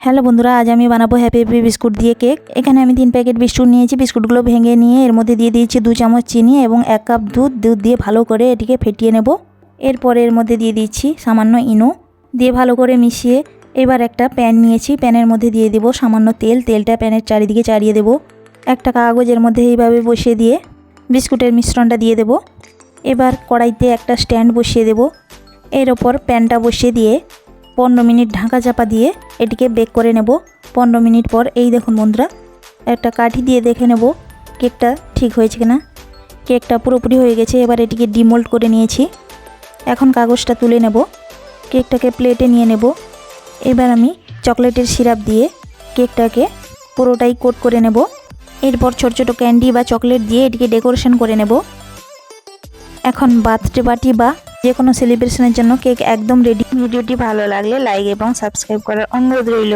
Hello বন্ধুরা, আজ আমি বানাবো হ্যাপি হ্যাপি বিস্কুট দিয়ে কেক। এখানে আমি 3 প্যাকেট বিস্কুট নিয়েছি। বিস্কুটগুলো ভেঙে নিয়ে এর মধ্যে দিয়ে দিয়েছি 2 চামচ চিনি এবং 1 কাপ দুধ দিয়ে ভালো করে এটিকে ফেটিয়ে নেব। এরপরে এর মধ্যে দিয়ে দিচ্ছি সামান্য ইনো, দিয়ে ভালো করে মিশিয়ে এবার একটা প্যান নিয়েছি। প্যানের মধ্যে দিয়ে দেব সামান্য তেলটা প্যানের চারিদিকে চাড়িয়ে দেব। একটা কাগজের মধ্যে এইভাবে বসিয়ে দিয়ে বিস্কুটের মিশ্রণটা দিয়ে দেব। এবার কড়াইতে একটা স্ট্যান্ড বসিয়ে দেব। এর ওপর প্যানটা বসিয়ে দিয়ে 15 মিনিট ঢাকা চাপা দিয়ে এটিকে বেক করে নেব। 15 মিনিট পর এই দেখুন বন্ধুরা, একটা কাঠি দিয়ে দেখে নেব কেকটা ঠিক হয়েছে কিনা। কেকটা পুরোপুরি হয়ে গেছে। এবার এটিকে ডিমোল্ড করে নিয়েছি। এখন কাগজটা তুলে নেব, কেকটাকে প্লেটে নিয়ে নেব। এবার আমি চকলেটের সিরাপ দিয়ে কেকটাকে পুরোটাই কোট করে নেব। এরপর ছোট ছোট ক্যান্ডি বা চকলেট দিয়ে এটিকে ডেকোরেশন করে নেব। এখন বার্থডে পার্টি বা যে কোনো সেলিব্রেশনের জন্য কেক একদম রেডি। ভিডিওটি ভালো লাগলে লাইক এবং সাবস্ক্রাইব করার অনুরোধ রইল।